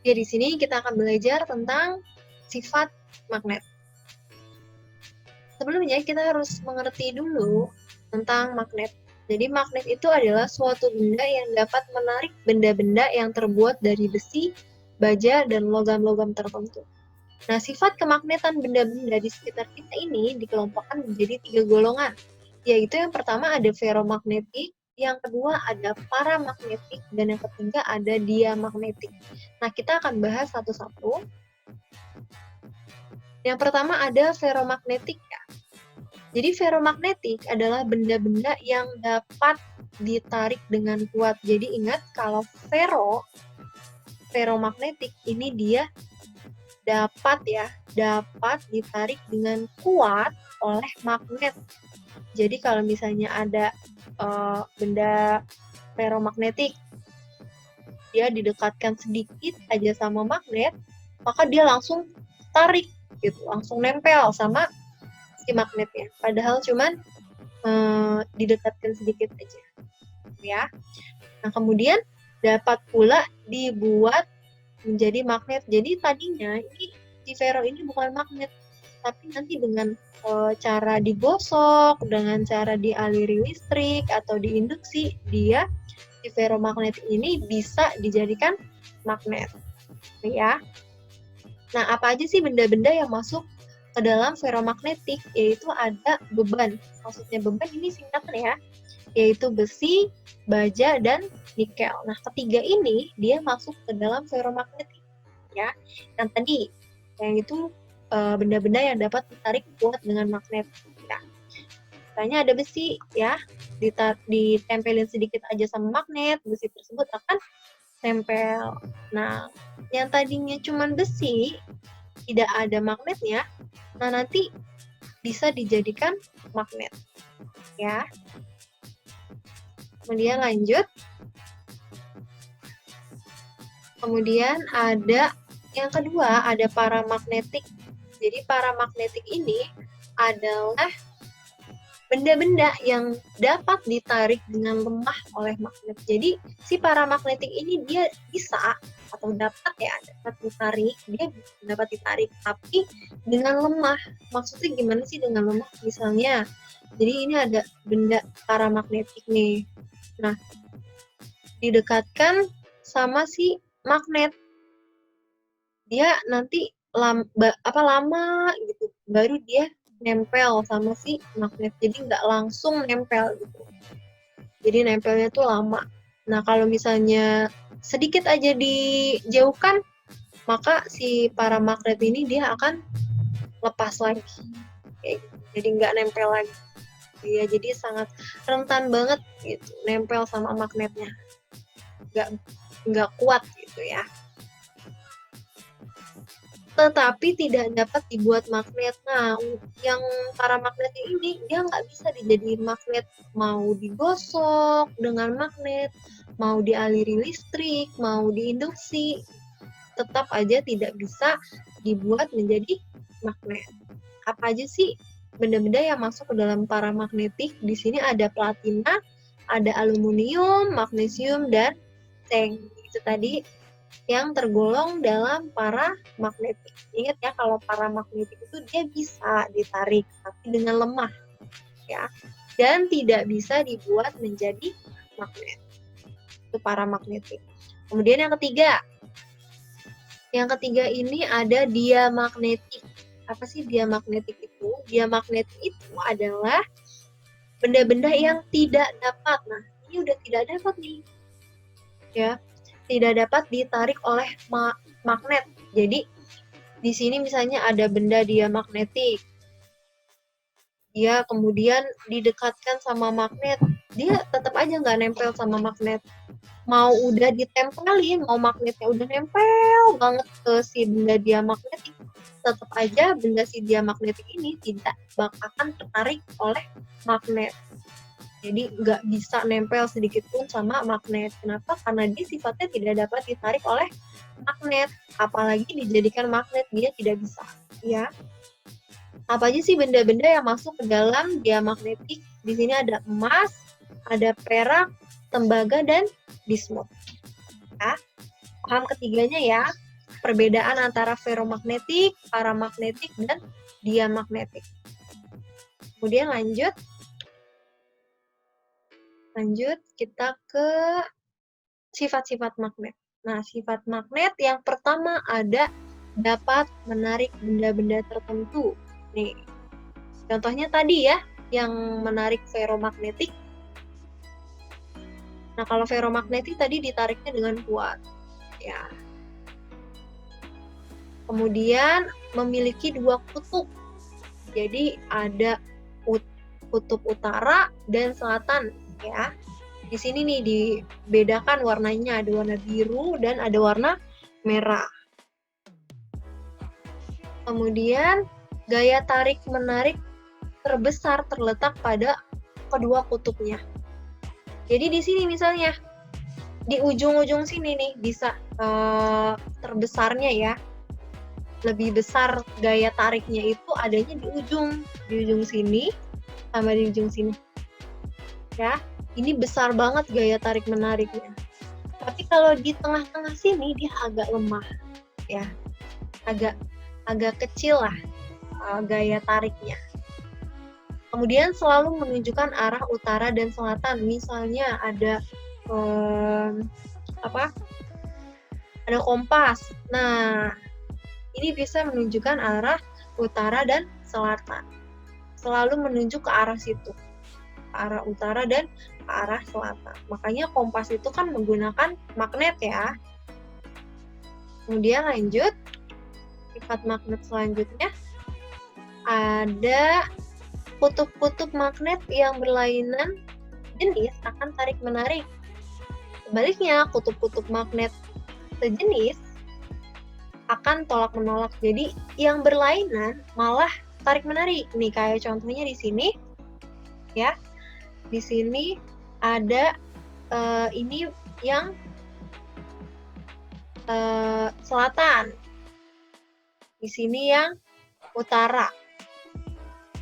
Ya, di sini kita akan belajar tentang sifat magnet. Sebelumnya kita harus mengerti dulu tentang magnet. Jadi magnet itu adalah suatu benda yang dapat menarik benda-benda yang terbuat dari besi, baja, dan logam-logam tertentu. Nah, sifat kemagnetan benda-benda di sekitar kita ini dikelompokkan menjadi 3 golongan, yaitu yang pertama ada ferromagnetik, yang kedua ada paramagnetik, dan yang ketiga ada diamagnetik. Nah, kita akan bahas satu-satu. Yang pertama ada ferromagnetik ya. Jadi ferromagnetik adalah benda-benda yang dapat ditarik dengan kuat. Jadi ingat kalau ferromagnetik ini dia dapat ditarik dengan kuat oleh magnet. Jadi kalau misalnya ada benda ferromagnetik, dia didekatkan sedikit aja sama magnet, maka dia langsung tarik gitu, langsung nempel sama si magnetnya. Padahal cuman didekatkan sedikit aja, ya. Nah, kemudian dapat pula dibuat menjadi magnet. Jadi tadinya ini si ferro ini bukan magnet, tapi nanti dengan cara digosok, dengan cara dialiri listrik atau diinduksi, dia si ferromagnet ini bisa dijadikan magnet, ya. Nah, apa aja sih benda-benda yang masuk ke dalam ferromagnetik? Yaitu ada beban. Maksudnya beban ini singkatan ya, yaitu besi, baja, dan nikel. Nah, ketiga ini dia masuk ke dalam ferromagnetik, ya. Yang tadi, yang itu benda-benda yang dapat ditarik kuat dengan magnet. Ya. Misalnya ada besi, ya, ditempelin sedikit aja sama magnet, besi tersebut akan nempel. Nah, yang tadinya cuma besi, tidak ada magnetnya, nah nanti bisa dijadikan magnet, ya. Kemudian lanjut. Kemudian ada yang kedua, ada paramagnetik. Jadi paramagnetik ini adalah benda-benda yang dapat ditarik dengan lemah oleh magnet. Jadi si paramagnetik ini dia bisa atau dapat ditarik, dia dapat ditarik tapi dengan lemah. Maksudnya gimana sih dengan lemah? Misalnya, jadi ini ada benda paramagnetik nih. Nah, didekatkan sama si magnet. Dia nanti lama gitu, baru dia nempel sama si magnet. Jadi nggak langsung nempel gitu. Jadi nempelnya tuh lama. Nah, kalau misalnya sedikit aja dijauhkan, maka si paramagnet ini dia akan lepas lagi. Jadi nggak nempel lagi. Ya, jadi sangat rentan banget gitu, nempel sama magnetnya. Nggak kuat gitu ya. Tetapi tidak dapat dibuat magnet. Nah, yang paramagnetnya ini dia nggak bisa dijadiin magnet. Mau digosok dengan magnet, mau dialiri listrik, mau diinduksi, tetap aja tidak bisa dibuat menjadi magnet. Apa aja sih benda-benda yang masuk ke dalam paramagnetik? Di sini ada platina, ada aluminium, magnesium, dan zinc. Itu tadi yang tergolong dalam paramagnetik. Ingat ya, kalau paramagnetik itu dia bisa ditarik tapi dengan lemah, ya, dan tidak bisa dibuat menjadi magnet. Itu paramagnetik. Kemudian yang ketiga ini ada diamagnetik. Apa sih diamagnetik itu? Diamagnetik itu adalah benda-benda yang tidak dapat. Nah, ini udah tidak dapat nih, ya, tidak dapat ditarik oleh magnet. Jadi di sini misalnya ada benda diamagnetik, dia kemudian didekatkan sama magnet, dia tetap aja nggak nempel sama magnet. Mau udah ditempelin, mau magnetnya udah nempel banget ke si benda diamagnetik, tetap aja benda si diamagnetik ini tidak akan tertarik oleh magnet. Jadi nggak bisa nempel sedikit pun sama magnet. Kenapa? Karena dia sifatnya tidak dapat ditarik oleh magnet. Apalagi dijadikan magnet, dia tidak bisa. Ya. Apa aja sih benda-benda yang masuk ke dalam diamagnetik? Di sini ada emas, ada perak, tembaga, dan bismut. Ya. Paham ketiganya ya? perbedaan antara ferromagnetik, paramagnetik, dan diamagnetik. Kemudian lanjut kita ke sifat-sifat magnet. Nah, sifat magnet yang pertama ada dapat menarik benda-benda tertentu. Nih, contohnya tadi ya, yang menarik ferromagnetik. Nah, kalau ferromagnetik tadi ditariknya dengan kuat. Ya. Kemudian memiliki 2 kutub. Jadi ada kutub utara dan selatan ya. Di sini nih dibedakan warnanya, ada warna biru dan ada warna merah. Kemudian gaya tarik-menarik terbesar terletak pada kedua kutubnya. Jadi di sini misalnya, di ujung-ujung sini nih bisa terbesarnya ya. Lebih besar gaya tariknya itu adanya di ujung sini sama di ujung sini. Ya, ini besar banget gaya tarik menariknya. Tapi kalau di tengah-tengah sini dia agak lemah, ya, agak kecil lah gaya tariknya. Kemudian selalu menunjukkan arah utara dan selatan. Misalnya ada ada kompas. Nah, ini bisa menunjukkan arah utara dan selatan. Selalu menunjuk ke arah situ, ke arah utara dan ke arah selatan. Makanya kompas itu kan menggunakan magnet ya. Kemudian lanjut, sifat magnet selanjutnya ada kutub-kutub magnet yang berlainan jenis akan tarik-menarik. Sebaliknya, kutub-kutub magnet sejenis akan tolak-menolak. Jadi, yang berlainan malah tarik-menarik. Nih, kayak contohnya di sini, ya. Di sini ada ini yang selatan. Di sini yang utara.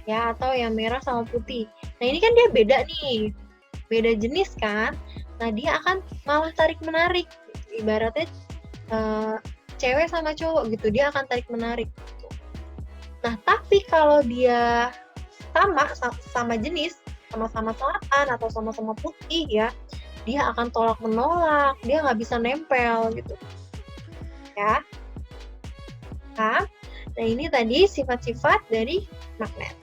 Ya, atau yang merah sama putih. Nah, ini kan dia beda nih. Beda jenis kan? Nah, dia akan malah tarik-menarik. Ibaratnya cewek sama cowok gitu, dia akan tarik-menarik. Nah, tapi kalau dia sama jenis, sama-sama selatan atau sama-sama putih ya, dia akan tolak-menolak, dia nggak bisa nempel gitu. Ya. Nah, ini tadi sifat-sifat dari magnet.